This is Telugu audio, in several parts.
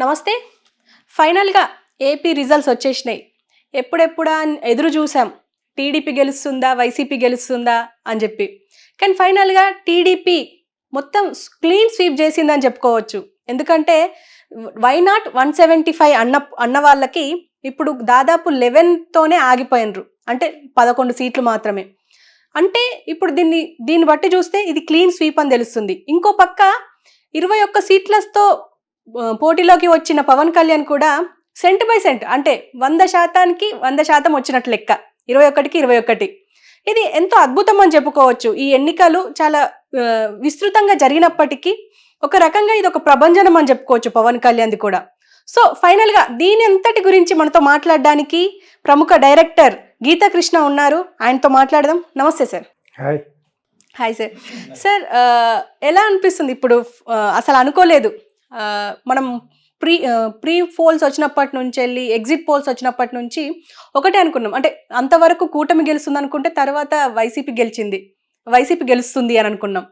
నమస్తే. ఫైనల్‌గా ఏపీ రిజల్ట్స్ వచ్చేసినాయి. ఎప్పుడెప్పుడా అని ఎదురు చూసాం. టీడీపీ గెలుస్తుందా? వైసీపీ గెలుస్తుందా? అని జెప్పి. కానీ ఫైనల్‌గా టీడీపీ మొత్తం క్లీన్ స్వీప్ చేసిందని చెప్పుకోవచ్చు. ఎందుకంటే వై నాట్ 175 అన్న వాళ్ళకి ఇప్పుడు దాదాపు 11తోనే ఆగిపోయినరు. అంటే 11 సీట్లు మాత్రమే. అంటే ఇప్పుడు దీన్ని బట్టి చూస్తే ఇది క్లీన్ స్వీప్ అని తెలుస్తుంది. ఇంకో పక్క 21 సీట్లతో పోటీలోకి వచ్చిన పవన్ కళ్యాణ్ కూడా సెంట్ బై సెంట్ అంటే 100%కి 100% వచ్చినట్టు లెక్క. 21కి 21. ఇది ఎంతో అద్భుతం అని చెప్పుకోవచ్చు. ఈ ఎన్నికలు చాలా విస్తృతంగా జరిగినప్పటికీ ఒక రకంగా ఇది ఒక ప్రభంజనం అని చెప్పుకోవచ్చు పవన్ కళ్యాణ్ది కూడా. సో ఫైనల్‌గా దీని అంతటి గురించి మనతో మాట్లాడడానికి ప్రముఖ డైరెక్టర్ గీతాకృష్ణ ఉన్నారు. ఆయనతో మాట్లాడదాం. నమస్తే sir. Hi. Hi sir. Sir ఎలా అనిపిస్తుంది ఇప్పుడు? అసలు అనుకోలేదు. మనం ప్రీ పోల్స్ వచ్చినప్పటి నుంచి వెళ్ళి ఎగ్జిట్ పోల్స్ వచ్చినప్పటి నుంచి ఒకటే అనుకున్నాం. అంటే అంతవరకు కూటమి గెలుస్తుంది అనుకుంటే తర్వాత వైసీపీ గెలుస్తుంది అని అనుకున్నాం.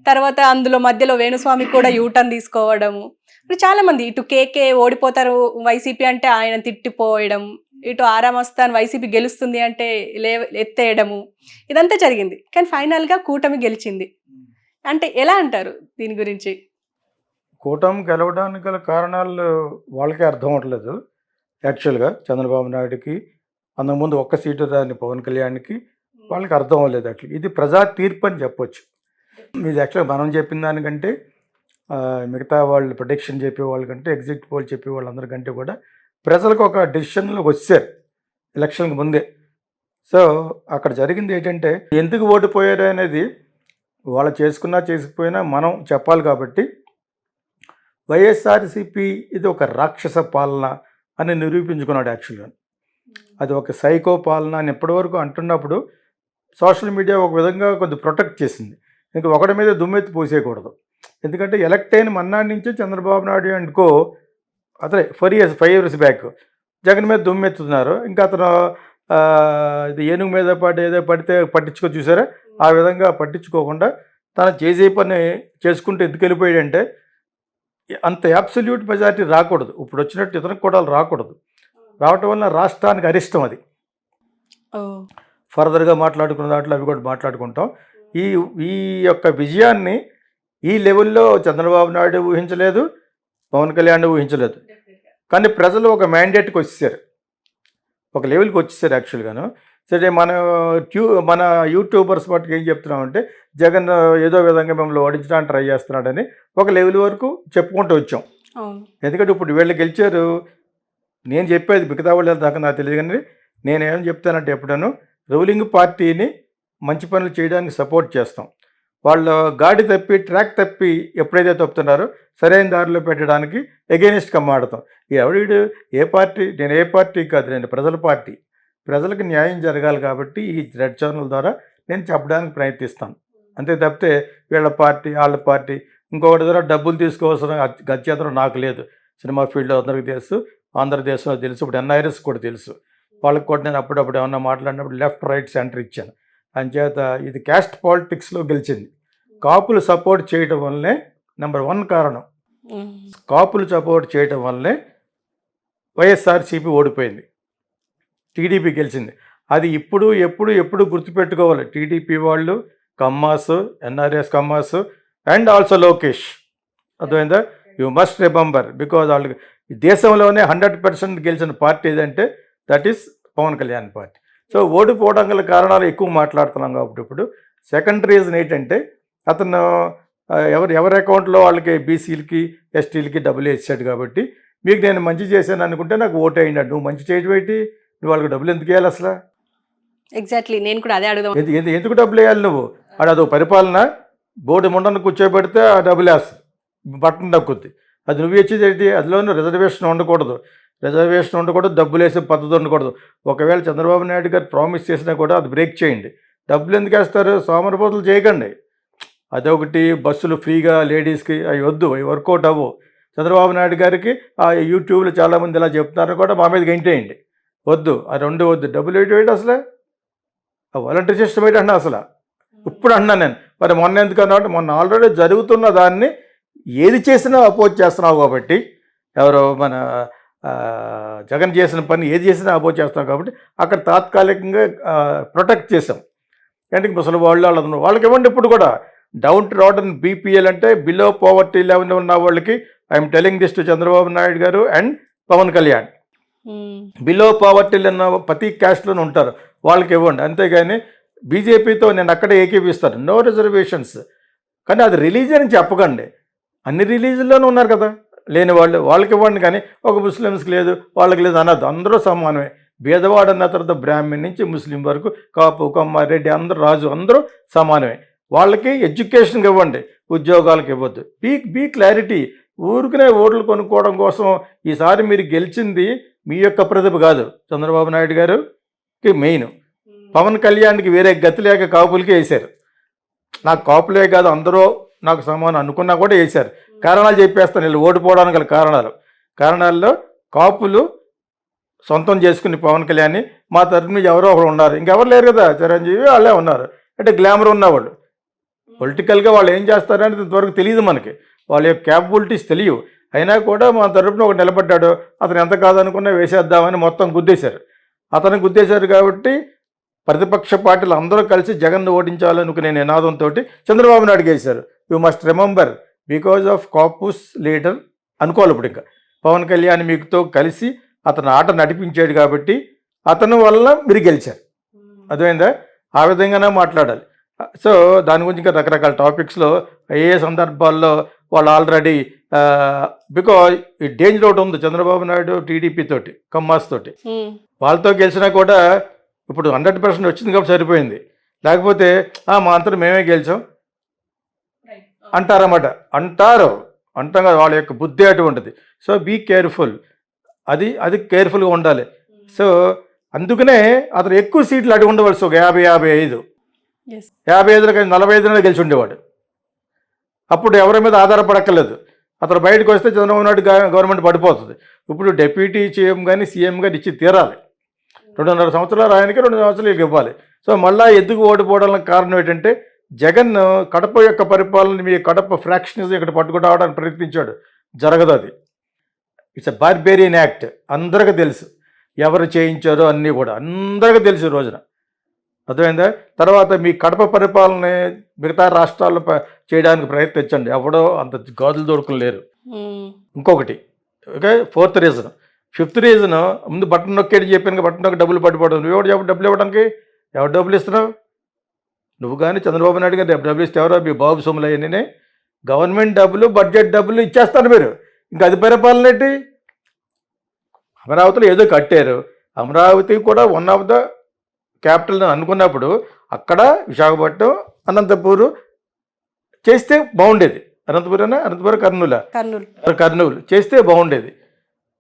తర్వాత అందులో మధ్యలో వేణుస్వామి కూడా యూటర్న్ తీసుకోవడము, ఇప్పుడు చాలా మంది ఇటు కేకే ఓడిపోతారు వైసీపీ అంటే ఆయన తిట్టిపోయడం, ఇటు ఆరామస్తాన్ వైసీపీ గెలుస్తుంది అంటే ఎత్తేయడము, ఇదంతా జరిగింది. కానీ ఫైనల్గా కూటమి గెలిచింది. అంటే ఎలా అంటారు దీని గురించి? కూటమి గెలవడానికి గల కారణాలు వాళ్ళకే అర్థం అవ్వట్లేదు. యాక్చువల్గా చంద్రబాబు నాయుడుకి అంతకుముందు ఒక్క సీటు రాని పవన్ కళ్యాణ్కి వాళ్ళకి అర్థం అవ్వలేదు. యాక్చువల్లీ ఇది ప్రజా తీర్పు అని చెప్పొచ్చు. ఇది యాక్చువల్గా మనం చెప్పిన దానికంటే మిగతా వాళ్ళు ప్రొడిక్షన్ చెప్పే వాళ్ళకంటే ఎగ్జిట్ పోల్ చెప్పే వాళ్ళందరికంటే కూడా ప్రజలకు ఒక డెసిషన్లోకి వచ్చారు ఎలక్షన్కి ముందే. సో అక్కడ జరిగింది ఏంటంటే ఎందుకు ఓడిపోయారు అనేది వాళ్ళు చేసుకున్నా చేసుకుపోయినా మనం చెప్పాలి. కాబట్టి వైఎస్ఆర్సీపీ ఇది ఒక రాక్షస పాలన అని నిరూపించుకున్నాడు. యాక్చువల్గా అది ఒక సైకో పాలన అని ఎప్పటివరకు అంటున్నప్పుడు సోషల్ మీడియా ఒక విధంగా కొంచెం ప్రొటెక్ట్ చేసింది. ఇంకా ఒకటి మీద దుమ్మెత్తి పోసేయకూడదు. ఎందుకంటే ఎలక్ట్ అయిన మన్నాడి నుంచి చంద్రబాబు నాయుడు అండ్కో అతనే 5 years బ్యాక్ జగన్ మీద దుమ్మెత్తుతున్నారు. ఇంకా అతను ఇది ఏనుగు మీద ఏదో పడితే పట్టించుకో చూసారా, ఆ విధంగా పట్టించుకోకుండా తను చేసే పని చేసుకుంటూ ఎందుకు వెళ్ళిపోయాడంటే అంత అబ్సల్యూట్ మెజారిటీ రాకూడదు. ఇప్పుడు వచ్చినట్టు ఇతనికి కూడా రాకూడదు. రావటం వల్ల రాష్ట్రానికి అరిష్టం. అది ఫర్దర్గా మాట్లాడుకున్న దాంట్లో అవి కూడా మాట్లాడుకుంటాం. ఈ యొక్క విజయాన్ని ఈ లెవెల్లో చంద్రబాబు నాయుడు ఊహించలేదు, పవన్ కళ్యాణ్ ఊహించలేదు. కానీ ప్రజలు ఒక మ్యాండేట్కి వచ్చేసారు, ఒక లెవెల్కి వచ్చేసారు. యాక్చువల్గాను సరే మన యూట్యూబర్స్ మట్టుకు ఏం చెప్తున్నామంటే జగన్ ఏదో విధంగా మిమ్మల్ని ఓడించడానికి ట్రై చేస్తున్నాడని ఒక లెవెల్ వరకు చెప్పుకుంటూ వచ్చాం. ఎందుకంటే ఇప్పుడు వీళ్ళు గెలిచారు. నేను చెప్పేది మిగతా వాళ్ళు దాకా నాకు తెలియదు, కానీ నేనేం చెప్తానంటే ఎప్పుడూ రూలింగ్ పార్టీని మంచి పనులు చేయడానికి సపోర్ట్ చేస్తాం. వాళ్ళు గాడి తప్పి ట్రాక్ తప్పి ఎప్పుడైతే తప్పుతున్నారో సరైన దారిలో పెట్టడానికి ఎగెనిస్ట్గా మాడతాం. ఎవడు ఏ పార్టీ, నేను ఏ పార్టీ కాదు, నేను ప్రజల పార్టీ. ప్రజలకు న్యాయం జరగాలి కాబట్టి ఈ రెడ్ ఛానల్ ద్వారా నేను చెప్పడానికి ప్రయత్నిస్తాను. అంతే తప్పితే వీళ్ళ పార్టీ వాళ్ళ పార్టీ ఇంకొకటి ద్వారా డబ్బులు తీసుకోవాల్సిన గత్యంతరం నాకు లేదు. సినిమా ఫీల్డ్లో అందరికీ తెలుసు, ఆంధ్రదేశంలో తెలుసు, ఇప్పుడు ఎన్ఐఆర్ఎస్ కూడా తెలుసు. వాళ్ళకి కూడా నేను అప్పుడప్పుడు ఏమన్నా మాట్లాడినప్పుడు లెఫ్ట్ రైట్ సెంటర్ ఇచ్చాను. అంచేత ఇది క్యాస్ట్ పాలిటిక్స్లో గెలిచింది. కాపులు సపోర్ట్ చేయడం వల్లనే నెంబర్ 1 కారణం. కాపులు సపోర్ట్ చేయడం వల్లనే వైఎస్ఆర్సీపీ ఓడిపోయింది, టీడీపీ గెలిచింది. అది ఎప్పుడు గుర్తుపెట్టుకోవాలి. టీడీపీ వాళ్ళు Kammas, NRS Kammas and also Lokesh. అర్థమైందా? You must remember. బికాజ్ వాళ్ళకి దేశంలోనే 100% గెలిచిన పార్టీ ఏదంటే that is Pawan Kalyan party. So ఓడిపోవడం గల కారణాలు ఎక్కువ మాట్లాడుతున్నాం కాబట్టి ఇప్పుడు సెకండ్ రీజన్ ఏంటంటే అతను ఎవరి అకౌంట్లో వాళ్ళకి బీసీలకి ఎస్టీలకి డబ్బులు వేసాడు. కాబట్టి మీకు నేను మంచి చేశాను అనుకుంటే నాకు ఓటు అయ్యాడు. నువ్వు మంచి చేయడం ఏంటి? నువ్వు వాళ్ళకి డబ్బులు ఎందుకు వేయాలి అసలు? ఎగ్జాక్ట్లీ, నేను కూడా అదే అడుగుదాం. ఎందుకు డబ్బులు వేయాలి? నువ్వు అదో పరిపాలన. బోర్డు ముండను కూర్చోబెడితే ఆ డబ్బులు వేస్తుంది, బట్టను దక్కుద్ది. అది నువ్వు ఇచ్చేది ఏంటి? అందులోనూ రిజర్వేషన్ ఉండకూడదు, డబ్బులు వేసే పద్ధతి ఉండకూడదు. ఒకవేళ చంద్రబాబు నాయుడు గారు ప్రామిస్ చేసినా కూడా అది బ్రేక్ చేయండి. డబ్బులు ఎందుకు వేస్తారు? సోమరిపోతులు చేయకండి. అదొకటి. బస్సులు ఫ్రీగా లేడీస్కి అవి వద్దు, అవి వర్కౌట్ అవ్వు. చంద్రబాబు నాయుడు గారికి ఆ యూట్యూబ్లో చాలామంది ఇలా చెప్తున్నారు కూడా మా మీద గంటేయండి. వద్దు, ఆ 2 వద్దు. డబ్బులు ఏంటి అసలు? వాలంటీర్ సిస్టమ్ ఏంటి అన్నా అసలు? ఇప్పుడు అన్నాను నేను. మరి మొన్న ఎందుకు అన్నా అంటే మొన్న ఆల్రెడీ జరుగుతున్న దాన్ని ఏది చేసినా అపోజ్ చేస్తున్నావు కాబట్టి ఎవరో మన జగన్ చేసిన పని ఏది చేసినా అపోజ్ చేస్తాం కాబట్టి అక్కడ తాత్కాలికంగా ప్రొటెక్ట్ చేసాం. అంటే ముసలి వాళ్ళకి ఇవ్వండి. ఇప్పుడు కూడా డౌన్ రాడన్ బీపీఎల్ అంటే బిలో పోవర్టీ లెవెల్ ఉన్న వాళ్ళకి I'm telling this to Chandrababu Naidu గారు అండ్ పవన్ కళ్యాణ్. బిలో పావర్టీలు ఉన్న ప్రతి క్యాస్ట్లోనే ఉంటారు, వాళ్ళకి ఇవ్వండి. అంతేగాని బీజేపీతో నేను అక్కడే ఏకీపిస్తాను, నో రిజర్వేషన్స్. కానీ అది రిలీజియన్ చెప్పకండి. అన్ని రిలీజియన్లోనూ ఉన్నారు కదా లేని వాళ్ళు, వాళ్ళకి ఇవ్వండి. కానీ ఒక ముస్లిమ్స్కి లేదు వాళ్ళకి లేదు అనద్దు. అందరూ సమానమే. భేదవాడు అన్న తర్వాత బ్రాహ్మణ్ నుంచి ముస్లిం వరకు, కాపు కొమ్మ రెడ్డి అందరూ రాజు అందరూ సమానమే. వాళ్ళకి ఎడ్యుకేషన్కి ఇవ్వండి, ఉద్యోగాలకు ఇవ్వద్దు. Be clarity. ఊరికనే ఓట్లు కొనుక్కోవడం కోసం ఈసారి మీరు గెలిచింది మీ యొక్క ప్రతిభ కాదు. చంద్రబాబు నాయుడు గారుకి మెయిన్, పవన్ కళ్యాణ్కి వేరే గతి లేక కాపులకి వేశారు. నాకు కాపులే కాదు అందరూ నాకు సమానం అనుకున్నా కూడా వేశారు. కారణాలు చెప్పేస్తాను, వీళ్ళు ఓడిపోవడానికి గల కారణాల్లో కాపులు సొంతం చేసుకుని పవన్ కళ్యాణ్ని మా తరఫున ఎవరో ఒకరు ఉన్నారు, ఇంకెవరు లేరు కదా, చిరంజీవి వాళ్ళే ఉన్నారు. అంటే గ్లామర్ ఉన్నవాళ్ళు. పొలిటికల్గా వాళ్ళు ఏం చేస్తారనేది ఇంతవరకు తెలియదు మనకి, వాళ్ళ యొక్క క్యాపబిలిటీస్ తెలియవు. అయినా కూడా మా తరఫున ఒకటి నిలబడ్డాడు, అతను ఎంత కాదనుకున్నా వేసేద్దామని మొత్తం గుద్దేశారు. అతను గుద్దేశారు కాబట్టి ప్రతిపక్ష పార్టీలు అందరూ కలిసి జగన్ను ఓడించాలనుకునే నినాదంతో చంద్రబాబు నాయుడు వేశారు. You must remember because of Kapus leader అనుకోవాలి. ఇప్పుడు ఇంకా పవన్ కళ్యాణ్ మీకుతో కలిసి అతను ఆట నడిపించాడు కాబట్టి అతను వల్ల మీరు గెలిచారు. అర్థమైందా? ఆ విధంగానే మాట్లాడాలి. సో దాని గురించి ఇంకా రకరకాల టాపిక్స్లో ఏ సందర్భాల్లో వాళ్ళు ఆల్రెడీ బికాజ్ ఈ డేంజర్ ఒకటి ఉంది చంద్రబాబు నాయుడు టీడీపీ తోటి, కమ్మాస్ తోటి. వాళ్ళతో గెలిచినా కూడా ఇప్పుడు 100% వచ్చింది కాబట్టి సరిపోయింది. లేకపోతే మా అంతటా మేమే గెలిచాం అంటారన్నమాట. అంటాం కదా, వాళ్ళ యొక్క బుద్ధి అటువంటిది. So be careful. అది కేర్ఫుల్గా ఉండాలి. సో అందుకనే అతను ఎక్కువ సీట్లు అడిగి ఉండవలసి, ఒక 50-55 కానీ 45 గెలిచి ఉండేవాడు. అప్పుడు ఎవరి మీద ఆధారపడక్కర్లేదు. అతను బయటకు వస్తే చంద్రబాబు నాయుడు గవర్నమెంట్ పడిపోతుంది. ఇప్పుడు డిప్యూటీ సీఎం కానీ సీఎం కానీ ఇచ్చి తీరాలి. 2.5 సంవత్సరాలు ఆయనకి, 2 సంవత్సరాలు ఇవ్వాలి. సో మళ్ళీ ఎందుకు ఓడిపోవడానికి కారణం ఏంటంటే జగన్ కడప యొక్క పరిపాలన, మీ కడప ఫ్రాక్షనిజం ఇక్కడ పట్టుకురావడానికి ప్రయత్నించాడు. జరగదు అది. It's a barbarian act. అందరికీ తెలుసు ఎవరు చేయించారో, అన్నీ కూడా అందరికీ తెలుసు రోజున. అర్థమైందా? తర్వాత మీ కడప పరిపాలన మిగతా రాష్ట్రాల్లో చేయడానికి ప్రయత్నించండి. ఎవడో అంత గాజులు దొరకలు లేరు. ఇంకొకటి okay, 4th reason. 5th reason, ముందు బట్టన్ నొక్కేది చెప్పాను, బట్టన్ నొక్కి డబ్బులు పడిపోవడం. నువ్వు ఎవరు చెప్పు డబ్బులు ఇవ్వడానికి? ఎవరు డబ్బులు ఇస్తున్నావు? నువ్వు కానీ చంద్రబాబు నాయుడు గారు డబ్బులు ఇస్తే ఎవరో మీ బాబు సొమ్ములు అయ్యానే. గవర్నమెంట్ డబ్బులు, బడ్జెట్ డబ్బులు ఇచ్చేస్తారు మీరు. ఇంకా అది పరిపాలన ఏంటి? అమరావతిలో ఏదో కట్టారు. అమరావతి కూడా వన్ ఆఫ్ ద క్యాపిటల్ అనుకున్నప్పుడు అక్కడ విశాఖపట్నం, అనంతపూర్ చేస్తే బాగుండేది. అనంతపురం కర్నూలు చేస్తే బాగుండేది.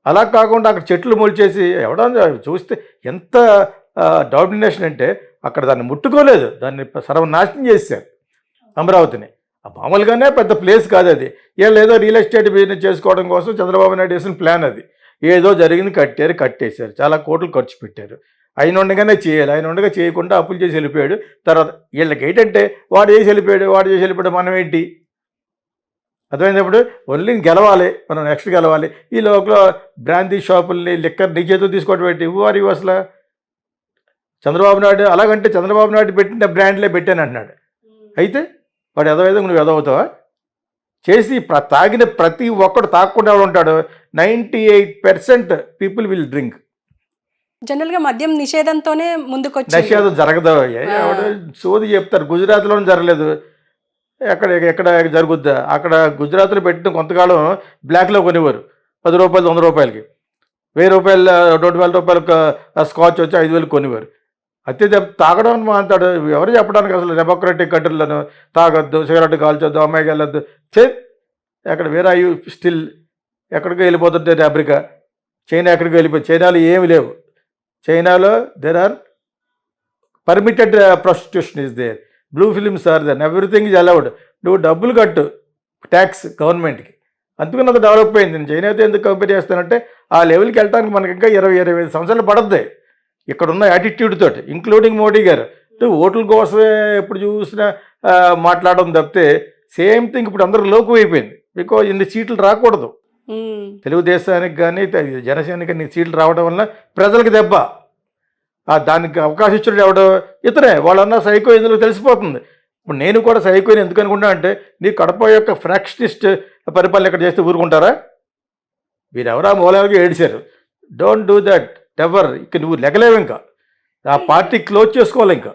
అలా కాకుండా అక్కడ చెట్లు మొలిచేసి ఎవడన్నా చూస్తే ఎంత డామినేషన్ అంటే అక్కడ దాన్ని ముట్టుకోలేదు, దాన్ని సర్వనాశనం చేశారు అమరావతిని. మామూలుగానే పెద్ద ప్లేస్ కాదు అది. వీళ్ళు ఏదో రియల్ ఎస్టేట్ బిజినెస్ చేసుకోవడం కోసం చంద్రబాబు నాయుడు వేసిన ప్లాన్ అది. ఏదో జరిగింది, కట్టేశారు, చాలా కోట్లు ఖర్చు పెట్టారు. ఆయన ఉండగానే చేయాలి, ఆయన ఉండగా చేయకుండా అప్పులు చేసి వెళ్ళిపోయాడు. తర్వాత వీళ్ళకి ఏంటంటే వాడు చేసి వెళ్ళిపోయాడు మనం ఏంటి? అర్థమైనప్పుడు ఓన్లీ గెలవాలి, మనం నెక్స్ట్ గెలవాలి. ఈ లోపల బ్రాందీ షాపుల్ని, లిక్కర్ నీ చేతులు తీసుకోవడం పెట్టి వారి అసలు చంద్రబాబు నాయుడు అలాగంటే చంద్రబాబు నాయుడు పెట్టిన బ్రాండ్లే పెట్టాను అంటున్నాడు. అయితే వాడు ఎదవైతే నువ్వు ఎదవుతావా? చేసి తాగిన ప్రతి ఒక్కడు తాగకుండా ఉంటాడు. 98% పీపుల్ విల్ డ్రింక్. జనరల్గా మద్యం నిషేధంతోనే ముందుకొచ్చి నిషేధం జరగదు. సోది చెప్తారు. గుజరాత్లోనే జరగలేదు, ఎక్కడ జరుగుద్దా? అక్కడ గుజరాత్లో పెట్టిన కొంతకాలం బ్లాక్లో కొనేవారు 10 రూపాయలు 100 రూపాయలకి. 1000 రూపాయలు 2,000 రూపాయలకు స్కాచ్ వచ్చి 5,000 కొనేవారు. అత్య తాగడం అంటాడు. ఎవరు చెప్పడానికి? అసలు డెమోక్రటిక్ కంట్రీలను తాగొద్దు, సిగరెట్ కాల్చొద్దు, అమ్మాయికి వెళ్ళొద్దు. ఎక్కడ వేరే అయ్యూ స్టిల్ ఎక్కడికి వెళ్ళిపోతుంటే అమెరికా, చైనా ఎక్కడికి వెళ్ళిపోయి. చైనాలో ఏమి లేవు. చైనాలో there are permitted prostitution is there, blue films are there, everything is allowed. నువ్వు డబ్బులు కట్టు ట్యాక్స్ గవర్నమెంట్కి. అందుకని అంత డెవలప్ అయింది. నేను చైనాతో ఎందుకు కంపేర్ చేస్తానంటే ఆ లెవెల్కి వెళ్ళడానికి మనకి ఇంకా 20-25 సంవత్సరాలు పడుతుంది ఇక్కడున్న యాటిట్యూడ్ తోటి, ఇంక్లూడింగ్ మోడీ గారు. ఓట్ల కోసమే ఎప్పుడు చూసినా మాట్లాడడం తప్పితే సేమ్ థింగ్ ఇప్పుడు అందరూ లోకు అయిపోయింది. బికాజ్ ఇన్ని సీట్లు రాకూడదు. తెలుగుదేశానికి కానీ జనసేనకి కానీ సీట్లు రావడం వల్ల ప్రజలకు దెబ్బ. దానికి అవకాశం ఇచ్చాడు ఎవడో ఇతనే. వాళ్ళన్నా సైకో ఇందులో తెలిసిపోతుంది. ఇప్పుడు నేను కూడా సైకోని ఎందుకు అనుకుంటా అంటే, నీ కడప యొక్క ఫ్రాక్షనిస్ట్ పరిపాలన ఇక్కడ చేస్తే ఊరుకుంటారా? వీరెవరా మూలాలుగా ఏడిచారు. Don't do that ever. ఇక నువ్వు లెగలేవు, ఇంకా ఆ పార్టీ క్లోజ్ చేసుకోవాలి ఇంకా.